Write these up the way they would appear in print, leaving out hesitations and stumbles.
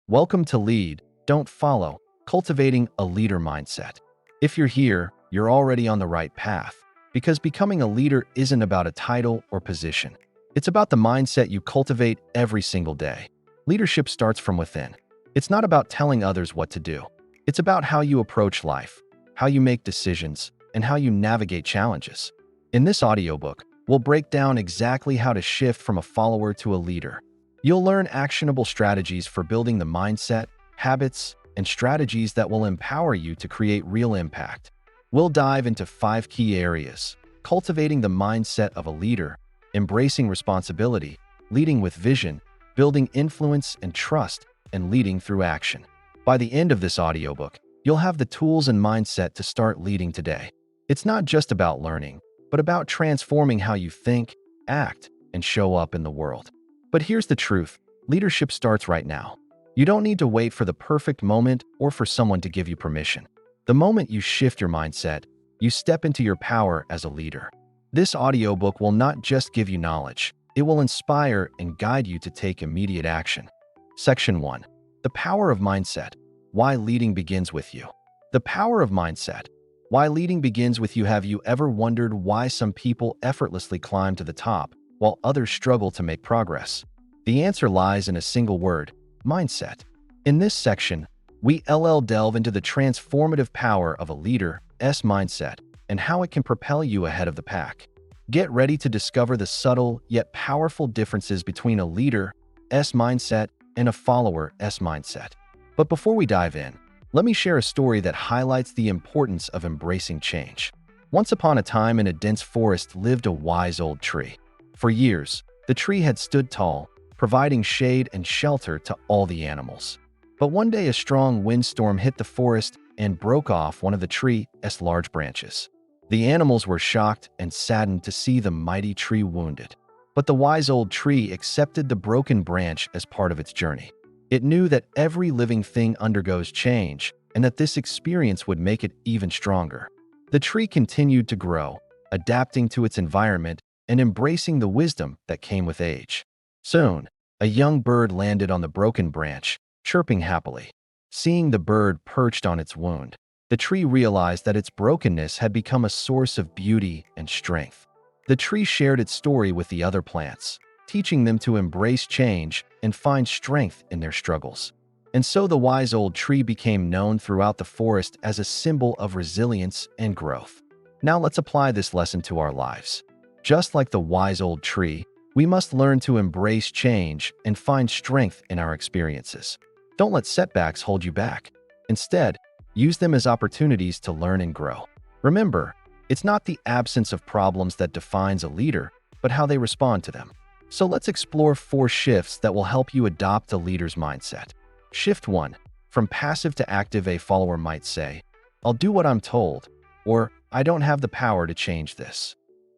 Welcome to Lead, Don't Follow, Cultivating a Leader Mindset. If you're here, you're already on the right path, because becoming a leader isn't about a title or position. It's about the mindset you cultivate every single day. Leadership starts from within. It's not about telling others what to do. It's about how you approach life, how you make decisions, and how you navigate challenges. In this audiobook, we'll break down exactly how to shift from a follower to a leader. You'll learn actionable strategies for building the mindset, habits, and strategies that will empower you to create real impact. We'll dive into 5 key areas: cultivating the mindset of a leader, embracing responsibility, leading with vision, building influence and trust, and leading through action. By the end of this audiobook, you'll have the tools and mindset to start leading today. It's not just about learning, but about transforming how you think, act, and show up in the world. But here's the truth: leadership starts right now. You don't need to wait for the perfect moment or for someone to give you permission. The moment you shift your mindset, you step into your power as a leader. This audiobook will not just give you knowledge, it will inspire and guide you to take immediate action. Section 1. The Power of Mindset. Why Leading Begins with You. The power of mindset. Why leading begins with you. Have you ever wondered why some people effortlessly climb to the top while others struggle to make progress? The answer lies in a single word: mindset. In this section, we delve into the transformative power of a leader's mindset and how it can propel you ahead of the pack. Get ready to discover the subtle yet powerful differences between a leader's mindset and a follower's mindset. But before we dive in, let me share a story that highlights the importance of embracing change. Once upon a time, in a dense forest lived a wise old tree. For years, the tree had stood tall, providing shade and shelter to all the animals. But one day a strong windstorm hit the forest and broke off one of the tree's large branches. The animals were shocked and saddened to see the mighty tree wounded. But the wise old tree accepted the broken branch as part of its journey. It knew that every living thing undergoes change and that this experience would make it even stronger. The tree continued to grow, adapting to its environment and embracing the wisdom that came with age. Soon, a young bird landed on the broken branch, chirping happily. Seeing the bird perched on its wound, the tree realized that its brokenness had become a source of beauty and strength. The tree shared its story with the other plants, teaching them to embrace change and find strength in their struggles. And so the wise old tree became known throughout the forest as a symbol of resilience and growth. Now let's apply this lesson to our lives. Just like the wise old tree, we must learn to embrace change and find strength in our experiences. Don't let setbacks hold you back. Instead, use them as opportunities to learn and grow. Remember, it's not the absence of problems that defines a leader, but how they respond to them. So let's explore 4 shifts that will help you adopt a leader's mindset. Shift 1. From passive to active. A follower might say, "I'll do what I'm told," or "I don't have the power to change this."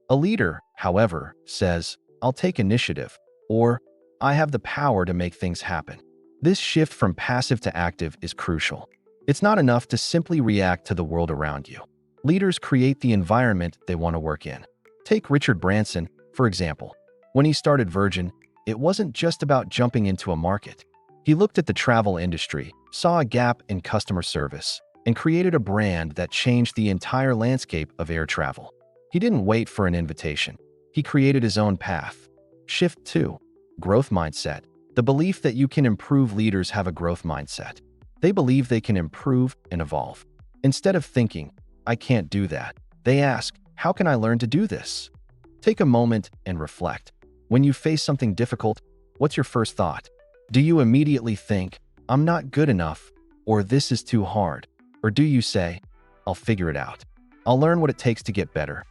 A leader, however, says, "I'll take initiative," or "I have the power to make things happen." This shift from passive to active is crucial. It's not enough to simply react to the world around you. Leaders create the environment they want to work in. Take Richard Branson, for example. When he started Virgin, it wasn't just about jumping into a market. He looked at the travel industry, saw a gap in customer service, and created a brand that changed the entire landscape of air travel. He didn't wait for an invitation. He created his own path. Shift 2. Growth mindset. The belief that you can improve. Leaders have a growth mindset. They believe they can improve and evolve. Instead of thinking, "I can't do that," they ask, "How can I learn to do this?" Take a moment and reflect. When you face something difficult, what's your first thought? Do you immediately think, "I'm not good enough," or "This is too hard"? Or do you say, "I'll figure it out. I'll learn what it takes to get better"?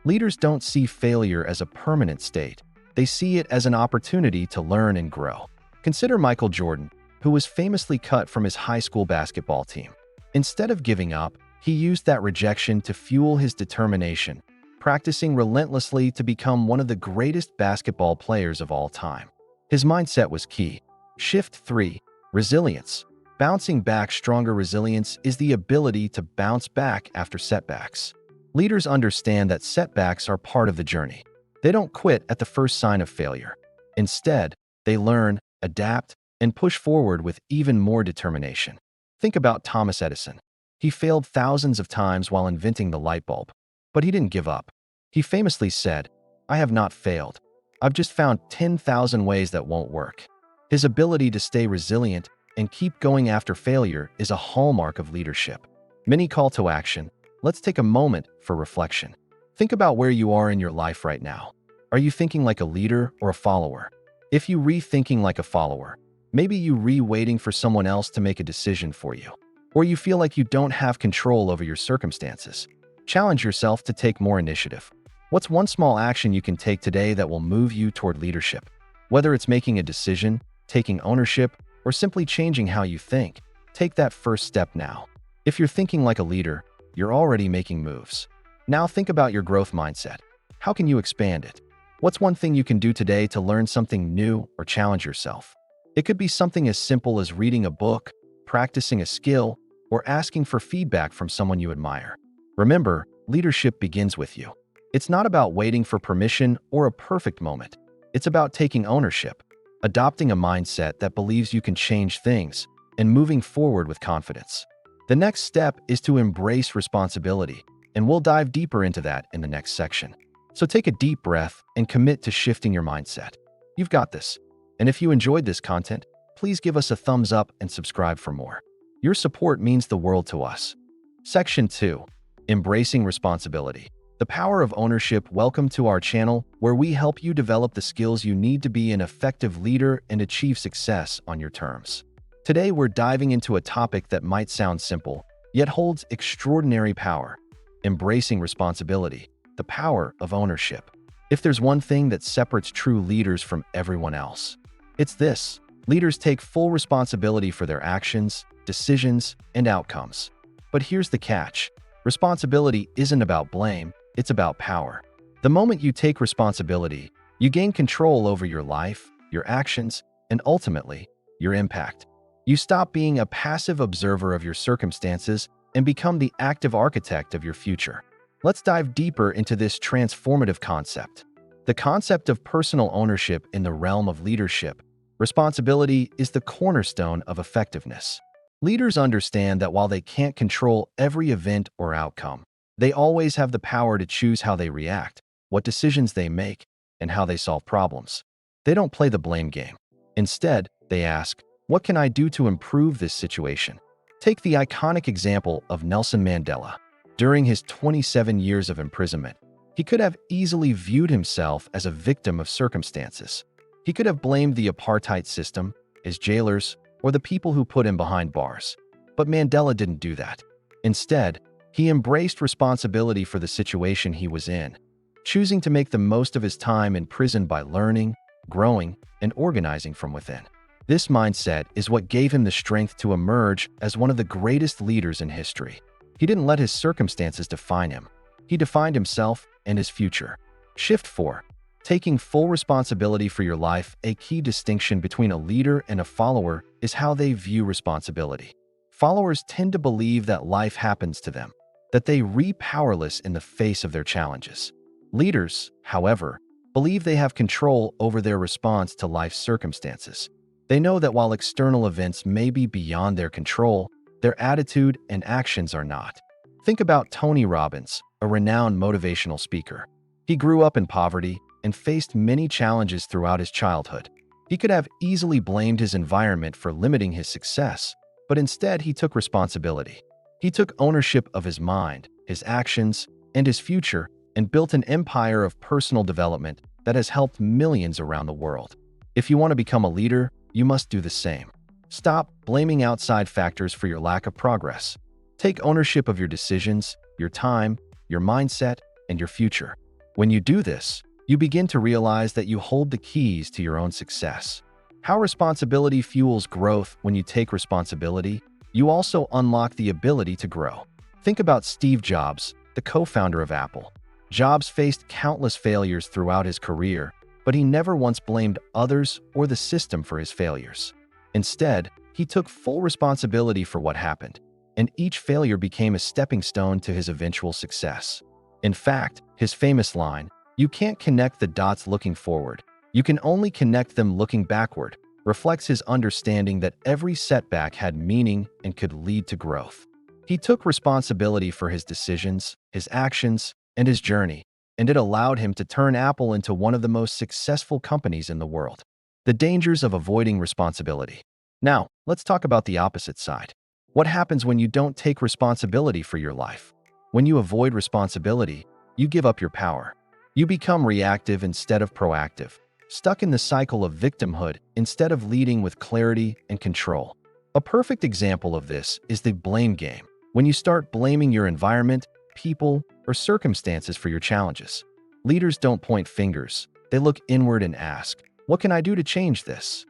Leaders don't see failure as a permanent state. They see it as an opportunity to learn and grow. Consider Michael Jordan, who was famously cut from his high school basketball team. Instead of giving up, he used that rejection to fuel his determination, practicing relentlessly to become one of the greatest basketball players of all time. His mindset was key. Shift 3. Resilience. Bouncing back stronger. Resilience is the ability to bounce back after setbacks. Leaders understand that setbacks are part of the journey. They don't quit at the first sign of failure. Instead, they learn, adapt, and push forward with even more determination. Think about Thomas Edison. He failed thousands of times while inventing the light bulb, but he didn't give up. He famously said, "I have not failed. I've just found 10,000 ways that won't work." His ability to stay resilient and keep going after failure is a hallmark of leadership. Mini call to action. Let's take a moment for reflection. Think about where you are in your life right now. Are you thinking like a leader or a follower? If you rethinking like a follower, maybe you waiting for someone else to make a decision for you. Or you feel like you don't have control over your circumstances. Challenge yourself to take more initiative. What's one small action you can take today that will move you toward leadership? Whether it's making a decision, taking ownership, or simply changing how you think, take that first step now. If you're thinking like a leader, you're already making moves. Now think about your growth mindset. How can you expand it? What's one thing you can do today to learn something new or challenge yourself? It could be something as simple as reading a book, practicing a skill, or asking for feedback from someone you admire. Remember, leadership begins with you. It's not about waiting for permission or a perfect moment. It's about taking ownership, adopting a mindset that believes you can change things, and moving forward with confidence. The next step is to embrace responsibility, and we'll dive deeper into that in the next section. So take a deep breath and commit to shifting your mindset. You've got this. And if you enjoyed this content, please give us a thumbs up and subscribe for more. Your support means the world to us. Section 2. Embracing Responsibility. The Power of Ownership. Welcome to our channel, where we help you develop the skills you need to be an effective leader and achieve success on your terms. Today, we're diving into a topic that might sound simple, yet holds extraordinary power. Embracing responsibility. The power of ownership. If there's one thing that separates true leaders from everyone else, it's this. Leaders take full responsibility for their actions, decisions, and outcomes. But here's the catch. Responsibility isn't about blame, it's about power. The moment you take responsibility, you gain control over your life, your actions, and ultimately, your impact. You stop being a passive observer of your circumstances and become the active architect of your future. Let's dive deeper into this transformative concept. The concept of personal ownership in the realm of leadership. Responsibility is the cornerstone of effectiveness. Leaders understand that while they can't control every event or outcome, they always have the power to choose how they react, what decisions they make, and how they solve problems. They don't play the blame game. Instead, they ask, what can I do to improve this situation? Take the iconic example of Nelson Mandela. During his 27 years of imprisonment, he could have easily viewed himself as a victim of circumstances. He could have blamed the apartheid system, his jailers, or the people who put him behind bars. But Mandela didn't do that. Instead, he embraced responsibility for the situation he was in, choosing to make the most of his time in prison by learning, growing, and organizing from within. This mindset is what gave him the strength to emerge as one of the greatest leaders in history. He didn't let his circumstances define him. He defined himself and his future. Shift 4. Taking full responsibility for your life. A key distinction between a leader and a follower is how they view responsibility. Followers tend to believe that life happens to them, that they are powerless in the face of their challenges. Leaders, however, believe they have control over their response to life's circumstances. They know that while external events may be beyond their control, their attitude and actions are not. Think about Tony Robbins, a renowned motivational speaker. He grew up in poverty and faced many challenges throughout his childhood. He could have easily blamed his environment for limiting his success, but instead he took responsibility. He took ownership of his mind, his actions, and his future, and built an empire of personal development that has helped millions around the world. If you want to become a leader, you must do the same. Stop blaming outside factors for your lack of progress. Take ownership of your decisions, your time, your mindset, and your future. When you do this, you begin to realize that you hold the keys to your own success. How responsibility fuels growth. When you take responsibility, you also unlock the ability to grow. Think about Steve Jobs, the co-founder of Apple. Jobs faced countless failures throughout his career, but he never once blamed others or the system for his failures. Instead, he took full responsibility for what happened, and each failure became a stepping stone to his eventual success. In fact, his famous line, "You can't connect the dots looking forward. You can only connect them looking backward," reflects his understanding that every setback had meaning and could lead to growth. He took responsibility for his decisions, his actions, and his journey, and it allowed him to turn Apple into one of the most successful companies in the world. The dangers of avoiding responsibility. Now, let's talk about the opposite side. What happens when you don't take responsibility for your life? When you avoid responsibility, you give up your power. You become reactive instead of proactive, stuck in the cycle of victimhood instead of leading with clarity and control. A perfect example of this is the blame game, when you start blaming your environment, people, or circumstances for your challenges. Leaders don't point fingers. They look inward and ask, "What can I do to change this?"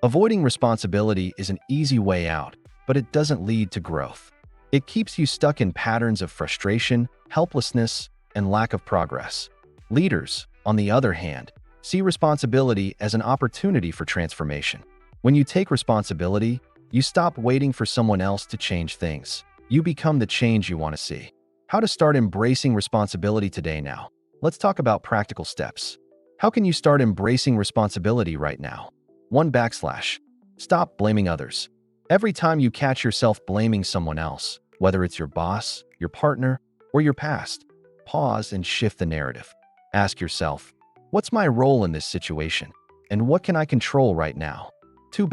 Avoiding responsibility is an easy way out, but it doesn't lead to growth. It keeps you stuck in patterns of frustration, helplessness, and lack of progress. Leaders, on the other hand, see responsibility as an opportunity for transformation. When you take responsibility, you stop waiting for someone else to change things. You become the change you want to see. How to start embracing responsibility today now. Let's talk about practical steps. How can you start embracing responsibility right now? 1. Stop blaming others. Every time you catch yourself blaming someone else, whether it's your boss, your partner, or your past, pause and shift the narrative. Ask yourself, what's my role in this situation? And what can I control right now? 2.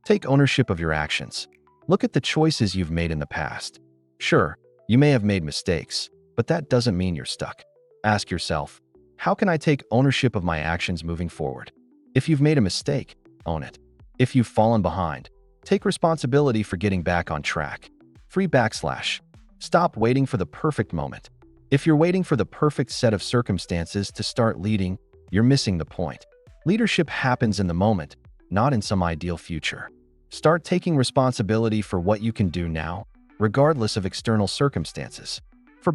Take ownership of your actions. Look at the choices you've made in the past. Sure, you may have made mistakes, but that doesn't mean you're stuck. Ask yourself, how can I take ownership of my actions moving forward? If you've made a mistake, own it. If you've fallen behind, take responsibility for getting back on track. 3. Stop waiting for the perfect moment. If you're waiting for the perfect set of circumstances to start leading, you're missing the point. Leadership happens in the moment, not in some ideal future. Start taking responsibility for what you can do now, regardless of external circumstances. 4.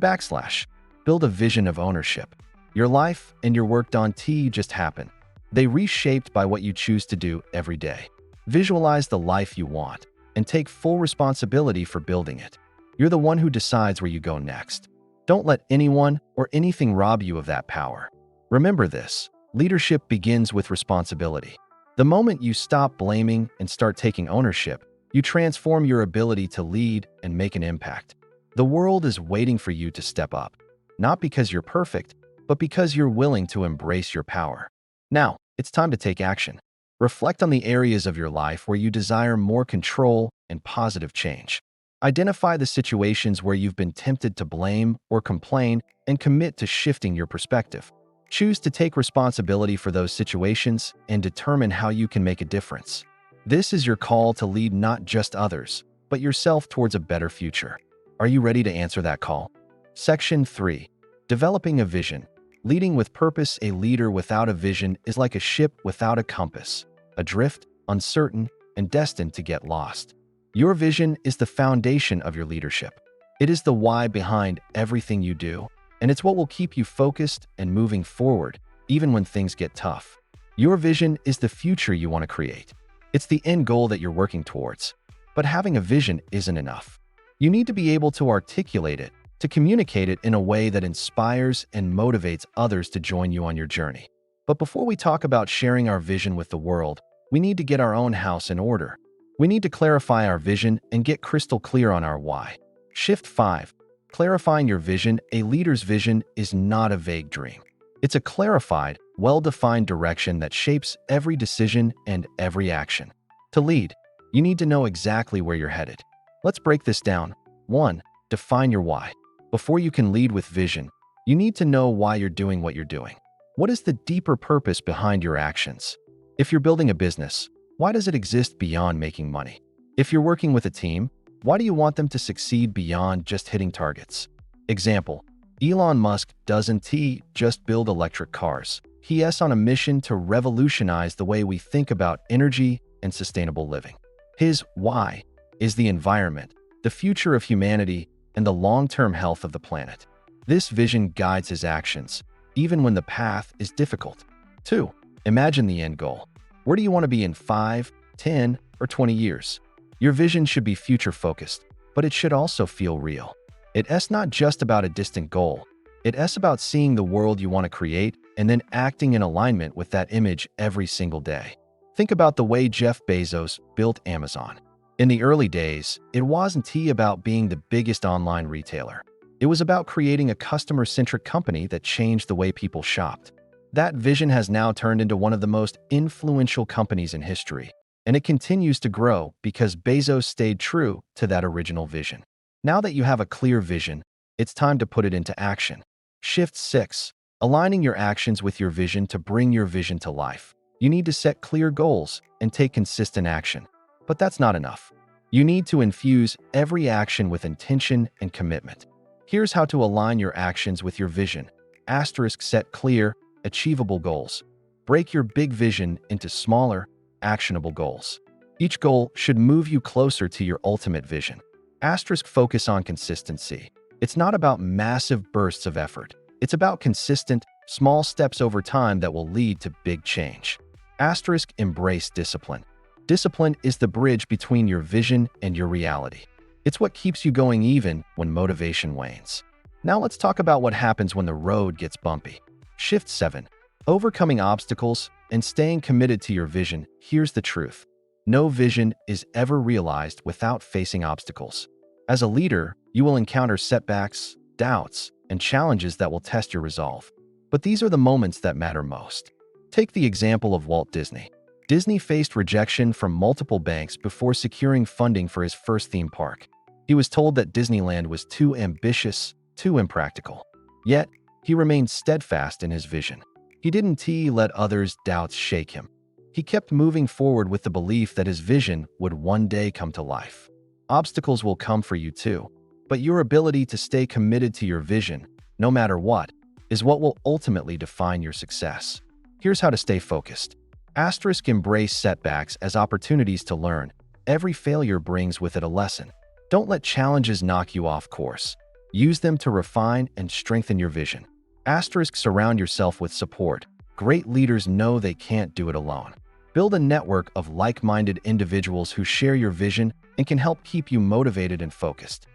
Build a vision of ownership. Your life and your work don't just happen. They reshaped by what you choose to do every day. Visualize the life you want and take full responsibility for building it. You're the one who decides where you go next. Don't let anyone or anything rob you of that power. Remember this, leadership begins with responsibility. The moment you stop blaming and start taking ownership, you transform your ability to lead and make an impact. The world is waiting for you to step up, not because you're perfect, but because you're willing to embrace your power. Now, it's time to take action. Reflect on the areas of your life where you desire more control and positive change. Identify the situations where you've been tempted to blame or complain and commit to shifting your perspective. Choose to take responsibility for those situations and determine how you can make a difference. This is your call to lead not just others, but yourself towards a better future. Are you ready to answer that call? Section 3. Developing a vision. Leading with purpose. A leader without a vision is like a ship without a compass, adrift, uncertain, and destined to get lost. Your vision is the foundation of your leadership. It is the why behind everything you do, and it's what will keep you focused and moving forward, even when things get tough. Your vision is the future you want to create. It's the end goal that you're working towards. But having a vision isn't enough. You need to be able to articulate it, to communicate it in a way that inspires and motivates others to join you on your journey. But before we talk about sharing our vision with the world, we need to get our own house in order. We need to clarify our vision and get crystal clear on our why. Shift 5. Clarifying your vision. A leader's vision is not a vague dream. It's a clarified, well-defined direction that shapes every decision and every action. To lead, you need to know exactly where you're headed. Let's break this down. 1. Define your why. Before you can lead with vision, you need to know why you're doing what you're doing. What is the deeper purpose behind your actions? If you're building a business, why does it exist beyond making money? If you're working with a team, why do you want them to succeed beyond just hitting targets? Example, Elon Musk doesn't just build electric cars. He is on a mission to revolutionize the way we think about energy and sustainable living. His why is the environment, the future of humanity, and the long-term health of the planet. This vision guides his actions, even when the path is difficult. 2. Imagine the end goal. Where do you want to be in 5, 10, or 20 years? Your vision should be future-focused, but it should also feel real. It's not just about a distant goal. It's about seeing the world you want to create and then acting in alignment with that image every single day. Think about the way Jeff Bezos built Amazon. In the early days, it wasn't about being the biggest online retailer. It was about creating a customer-centric company that changed the way people shopped. That vision has now turned into one of the most influential companies in history, and it continues to grow because Bezos stayed true to that original vision. Now that you have a clear vision, it's time to put it into action. Shift 6. Aligning your actions with your vision to bring your vision to life. You need to set clear goals and take consistent action. But that's not enough. You need to infuse every action with intention and commitment. Here's how to align your actions with your vision. Set clear, achievable goals. Break your big vision into smaller, actionable goals. Each goal should move you closer to your ultimate vision. Focus on consistency. It's not about massive bursts of effort. It's about consistent, small steps over time that will lead to big change. Embrace discipline. Discipline is the bridge between your vision and your reality. It's what keeps you going even when motivation wanes. Now let's talk about what happens when the road gets bumpy. Shift 7. Overcoming obstacles and staying committed to your vision. Here's the truth. No vision is ever realized without facing obstacles. As a leader, you will encounter setbacks, doubts, and challenges that will test your resolve. But these are the moments that matter most. Take the example of Walt Disney. Disney faced rejection from multiple banks before securing funding for his first theme park. He was told that Disneyland was too ambitious, too impractical. Yet, he remained steadfast in his vision. He didn't let others' doubts shake him. He kept moving forward with the belief that his vision would one day come to life. Obstacles will come for you too, but your ability to stay committed to your vision, no matter what, is what will ultimately define your success. Here's how to stay focused. Embrace setbacks as opportunities to learn. Every failure brings with it a lesson. Don't let challenges knock you off course. Use them to refine and strengthen your vision. Surround yourself with support. Great leaders know they can't do it alone. Build a network of like-minded individuals who share your vision and can help keep you motivated and focused.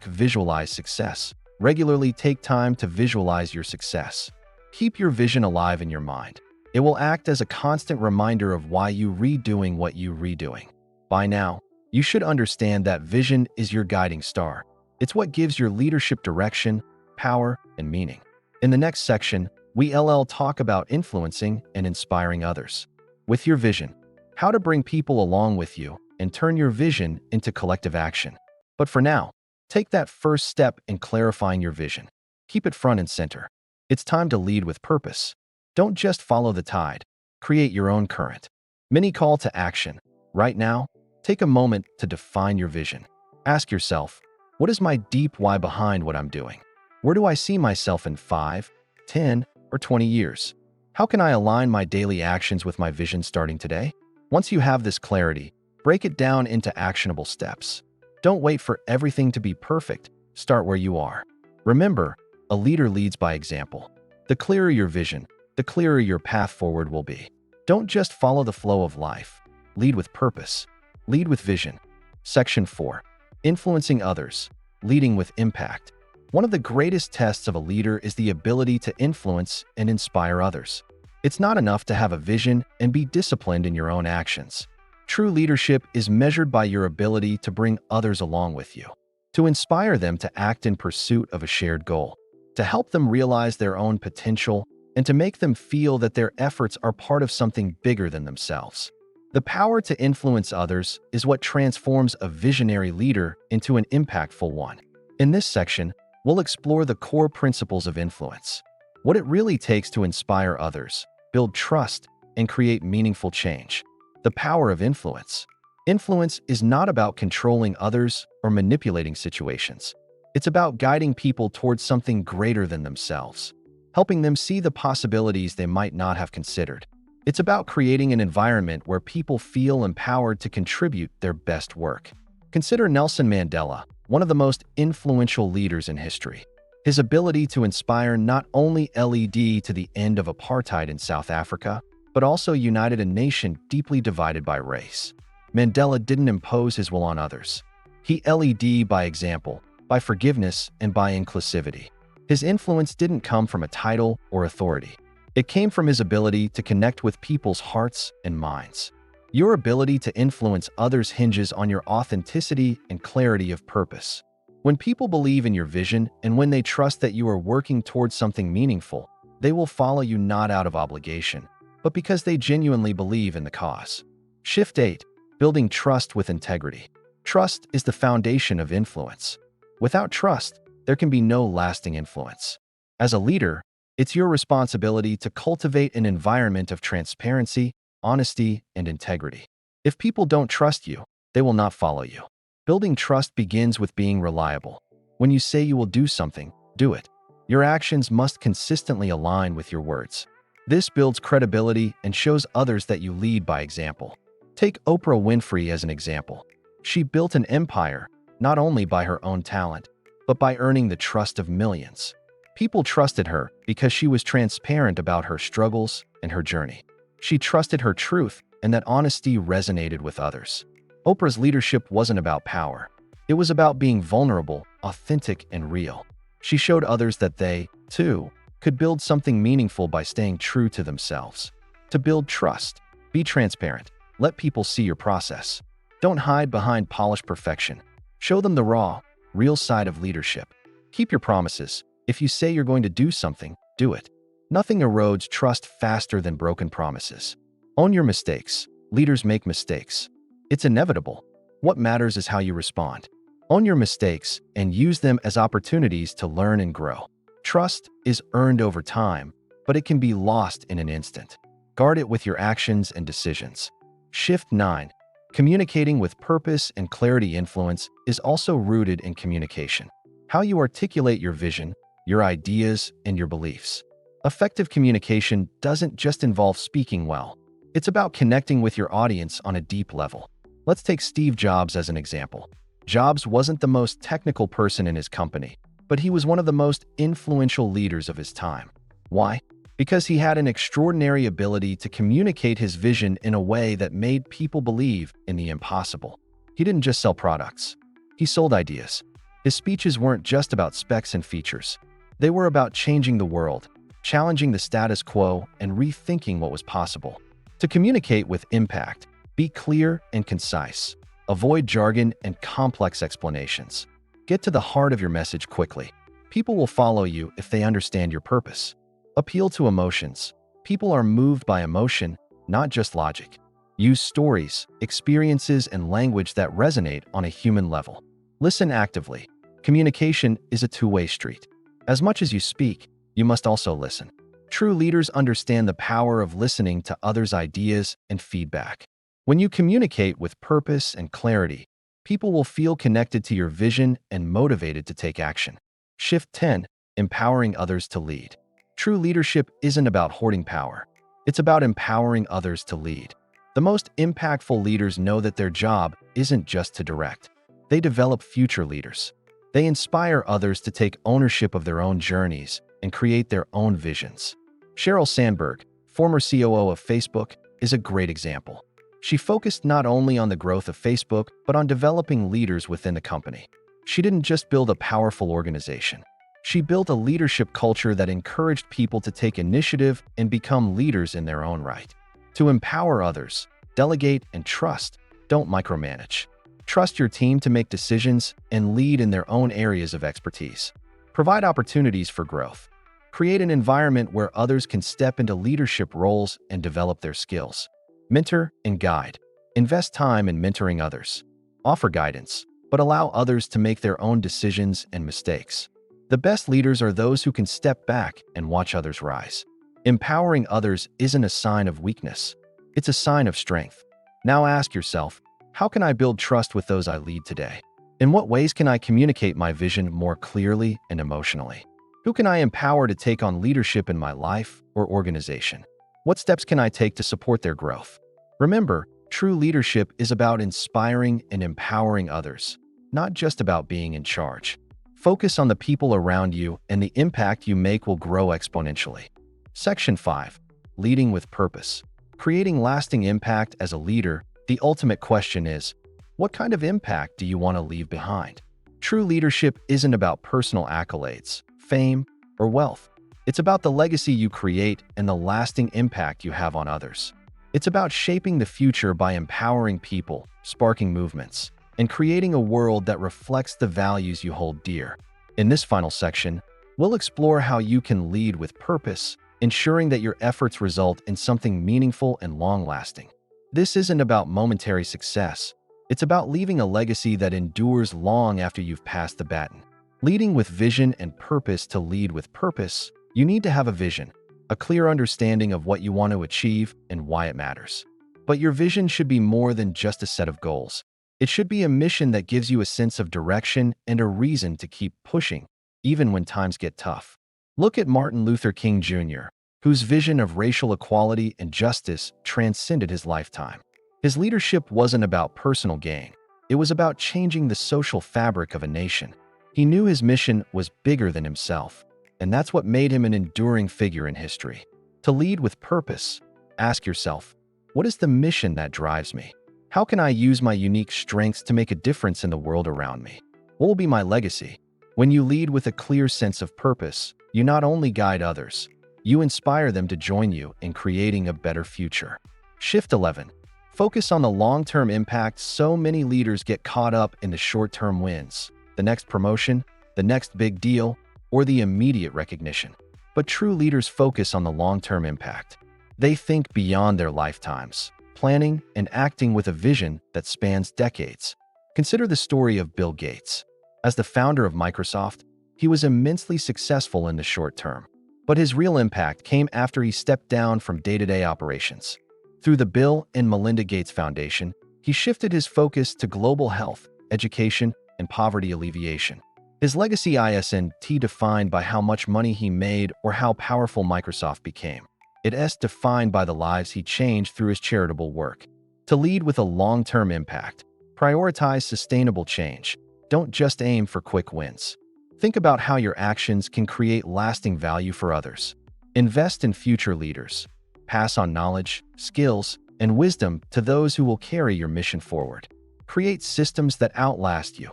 Visualize success. Regularly take time to visualize your success. Keep your vision alive in your mind. It will act as a constant reminder of why you redoing what you redoing. By now, you should understand that vision is your guiding star. It's what gives your leadership direction, power, and meaning. In the next section, we talk about influencing and inspiring others. With your vision, how to bring people along with you and turn your vision into collective action. But for now, take that first step in clarifying your vision. Keep it front and center. It's time to lead with purpose. Don't just follow the tide. Create your own current. Mini call to action. Right now, take a moment to define your vision. Ask yourself, what is my deep why behind what I'm doing? Where do I see myself in 5, 10, or 20 years? How can I align my daily actions with my vision starting today? Once you have this clarity, break it down into actionable steps. Don't wait for everything to be perfect. Start where you are. Remember, a leader leads by example. The clearer your vision, the clearer your path forward will be. Don't just follow the flow of life. Lead with purpose. Lead with vision. Section 4. Influencing others. Leading with impact. One of the greatest tests of a leader is the ability to influence and inspire others. It's not enough to have a vision and be disciplined in your own actions. True leadership is measured by your ability to bring others along with you, to inspire them to act in pursuit of a shared goal, to help them realize their own potential, and to make them feel that their efforts are part of something bigger than themselves. The power to influence others is what transforms a visionary leader into an impactful one. In this section, we'll explore the core principles of influence, what it really takes to inspire others, build trust, and create meaningful change. The power of influence. Influence is not about controlling others or manipulating situations. It's about guiding people towards something greater than themselves, helping them see the possibilities they might not have considered. It's about creating an environment where people feel empowered to contribute their best work. Consider Nelson Mandela, one of the most influential leaders in history. His ability to inspire not only led to the end of apartheid in South Africa, but also united a nation deeply divided by race. Mandela didn't impose his will on others. He led by example, by forgiveness, and by inclusivity. His influence didn't come from a title or authority. It came from his ability to connect with people's hearts and minds. Your ability to influence others hinges on your authenticity and clarity of purpose. When people believe in your vision and when they trust that you are working towards something meaningful, they will follow you not out of obligation, but because they genuinely believe in the cause. Shift 8. Building trust with integrity. Trust is the foundation of influence. Without trust, there can be no lasting influence. As a leader, it's your responsibility to cultivate an environment of transparency, honesty, and integrity. If people don't trust you, they will not follow you. Building trust begins with being reliable. When you say you will do something, do it. Your actions must consistently align with your words. This builds credibility and shows others that you lead by example. Take Oprah Winfrey as an example. She built an empire, not only by her own talent, but by earning the trust of millions. People trusted her because she was transparent about her struggles and her journey. She trusted her truth, and that honesty resonated with others. Oprah's leadership wasn't about power. It was about being vulnerable, authentic, and real. She showed others that they, too, could build something meaningful by staying true to themselves. To build trust, be transparent. Let people see your process. Don't hide behind polished perfection. Show them the raw, real side of leadership. Keep your promises. If you say you're going to do something, do it. Nothing erodes trust faster than broken promises. Own your mistakes. Leaders make mistakes. It's inevitable. What matters is how you respond. Own your mistakes and use them as opportunities to learn and grow. Trust is earned over time, but it can be lost in an instant. Guard it with your actions and decisions. Shift 9. Communicating with purpose and clarity. Influence is also rooted in communication. How you articulate your vision, your ideas, and your beliefs. Effective communication doesn't just involve speaking well. It's about connecting with your audience on a deep level. Let's take Steve Jobs as an example. Jobs wasn't the most technical person in his company, but he was one of the most influential leaders of his time. Why? Because he had an extraordinary ability to communicate his vision in a way that made people believe in the impossible. He didn't just sell products. He sold ideas. His speeches weren't just about specs and features. They were about changing the world, challenging the status quo, and rethinking what was possible. To communicate with impact, be clear and concise. Avoid jargon and complex explanations. Get to the heart of your message quickly. People will follow you if they understand your purpose. Appeal to emotions. People are moved by emotion, not just logic. Use stories, experiences, and language that resonate on a human level. Listen actively. Communication is a two-way street. As much as you speak, you must also listen. True leaders understand the power of listening to others' ideas and feedback. When you communicate with purpose and clarity, people will feel connected to your vision and motivated to take action. Shift 10. Empowering others to lead. True leadership isn't about hoarding power. It's about empowering others to lead. The most impactful leaders know that their job isn't just to direct. They develop future leaders. They inspire others to take ownership of their own journeys and create their own visions. Sheryl Sandberg, former COO of Facebook, is a great example. She focused not only on the growth of Facebook, but on developing leaders within the company. She didn't just build a powerful organization. She built a leadership culture that encouraged people to take initiative and become leaders in their own right. To empower others, delegate and trust, don't micromanage. Trust your team to make decisions and lead in their own areas of expertise. Provide opportunities for growth. Create an environment where others can step into leadership roles and develop their skills. Mentor and guide. Invest time in mentoring others. Offer guidance, but allow others to make their own decisions and mistakes. The best leaders are those who can step back and watch others rise. Empowering others isn't a sign of weakness. It's a sign of strength. Now ask yourself, how can I build trust with those I lead today? In what ways can I communicate my vision more clearly and emotionally? Who can I empower to take on leadership in my life or organization? What steps can I take to support their growth? Remember, true leadership is about inspiring and empowering others, not just about being in charge. Focus on the people around you, and the impact you make will grow exponentially. Section 5. Leading with purpose. Creating lasting impact as a leader, the ultimate question is, what kind of impact do you want to leave behind? True leadership isn't about personal accolades, fame, or wealth. It's about the legacy you create and the lasting impact you have on others. It's about shaping the future by empowering people, sparking movements, and creating a world that reflects the values you hold dear. In this final section, we'll explore how you can lead with purpose, ensuring that your efforts result in something meaningful and long-lasting. This isn't about momentary success. It's about leaving a legacy that endures long after you've passed the baton. Leading with vision and purpose. To lead with purpose, you need to have a vision, a clear understanding of what you want to achieve and why it matters. But your vision should be more than just a set of goals. It should be a mission that gives you a sense of direction and a reason to keep pushing, even when times get tough. Look at Martin Luther King Jr., whose vision of racial equality and justice transcended his lifetime. His leadership wasn't about personal gain. It was about changing the social fabric of a nation. He knew his mission was bigger than himself, and that's what made him an enduring figure in history. To lead with purpose, ask yourself, what is the mission that drives me? How can I use my unique strengths to make a difference in the world around me? What will be my legacy? When you lead with a clear sense of purpose, you not only guide others, you inspire them to join you in creating a better future. Shift 11. Focus on the long-term impact. So many leaders get caught up in the short-term wins, the next promotion, the next big deal, or the immediate recognition. But true leaders focus on the long-term impact. They think beyond their lifetimes, planning and acting with a vision that spans decades. Consider the story of Bill Gates. As the founder of Microsoft, he was immensely successful in the short term. But his real impact came after he stepped down from day-to-day operations. Through the Bill and Melinda Gates Foundation, he shifted his focus to global health, education, and poverty alleviation. His legacy isn't defined by how much money he made or how powerful Microsoft became. It is defined by the lives he changed through his charitable work. To lead with a long-term impact, prioritize sustainable change. Don't just aim for quick wins. Think about how your actions can create lasting value for others. Invest in future leaders. Pass on knowledge, skills, and wisdom to those who will carry your mission forward. Create systems that outlast you.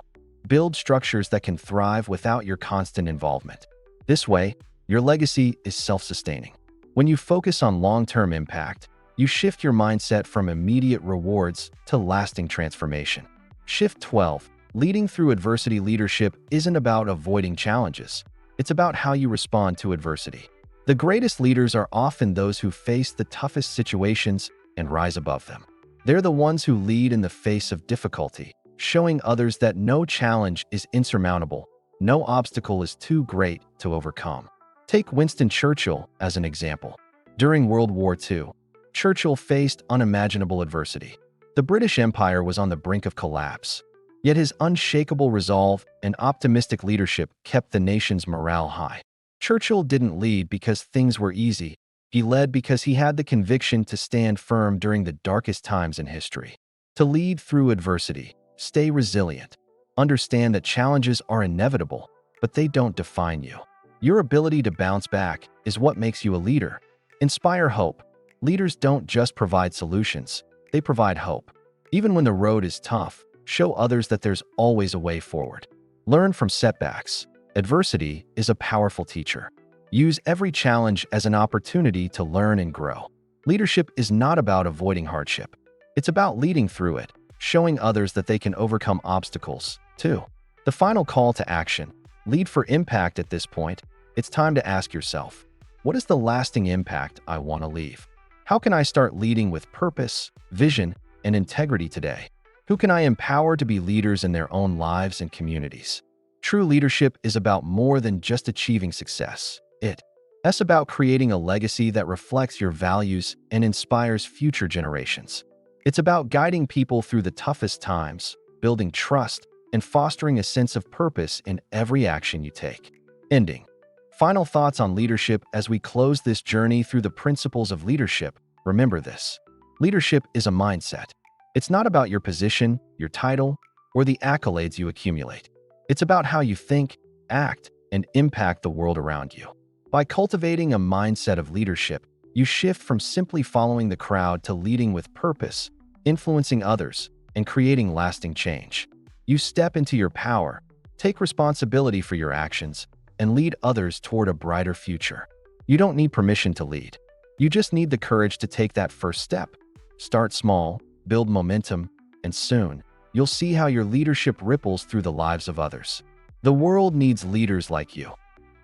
Build structures that can thrive without your constant involvement. This way, your legacy is self-sustaining. When you focus on long-term impact, you shift your mindset from immediate rewards to lasting transformation. Shift 12. Leading through adversity. Leadership isn't about avoiding challenges. It's about how you respond to adversity. The greatest leaders are often those who face the toughest situations and rise above them. They're the ones who lead in the face of difficulty, showing others that no challenge is insurmountable, no obstacle is too great to overcome. Take Winston Churchill as an example. During World War II, Churchill faced unimaginable adversity. The British Empire was on the brink of collapse. Yet his unshakable resolve and optimistic leadership kept the nation's morale high. Churchill didn't lead because things were easy. He led because he had the conviction to stand firm during the darkest times in history. To lead through adversity, stay resilient. Understand that challenges are inevitable, but they don't define you. Your ability to bounce back is what makes you a leader. Inspire hope. Leaders don't just provide solutions, they provide hope. Even when the road is tough, show others that there's always a way forward. Learn from setbacks. Adversity is a powerful teacher. Use every challenge as an opportunity to learn and grow. Leadership is not about avoiding hardship. It's about leading through it, showing others that they can overcome obstacles, too. The final call to action. Lead for impact. At this point, it's time to ask yourself, what is the lasting impact I want to leave? How can I start leading with purpose, vision, and integrity today? Who can I empower to be leaders in their own lives and communities? True leadership is about more than just achieving success. It's about creating a legacy that reflects your values and inspires future generations. It's about guiding people through the toughest times, building trust, and fostering a sense of purpose in every action you take. Ending. Final thoughts on leadership as we close this journey through the principles of leadership. Remember this. Leadership is a mindset. It's not about your position, your title, or the accolades you accumulate. It's about how you think, act, and impact the world around you. By cultivating a mindset of leadership, you shift from simply following the crowd to leading with purpose, influencing others, and creating lasting change. You step into your power, take responsibility for your actions, and lead others toward a brighter future. You don't need permission to lead. You just need the courage to take that first step. Start small, build momentum, and soon, you'll see how your leadership ripples through the lives of others. The world needs leaders like you.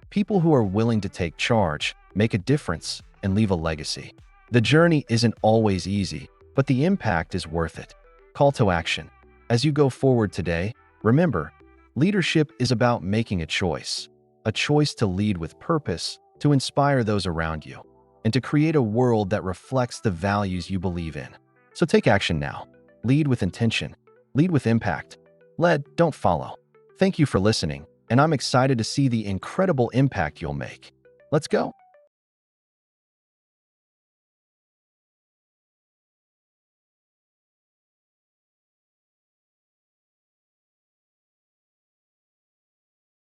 People who are willing to take charge, make a difference, and leave a legacy. The journey isn't always easy, but the impact is worth it. Call to action. As you go forward today, remember, leadership is about making a choice to lead with purpose, to inspire those around you, and to create a world that reflects the values you believe in. So take action now. Lead with intention. Lead with impact. Lead, don't follow. Thank you for listening, and I'm excited to see the incredible impact you'll make. Let's go.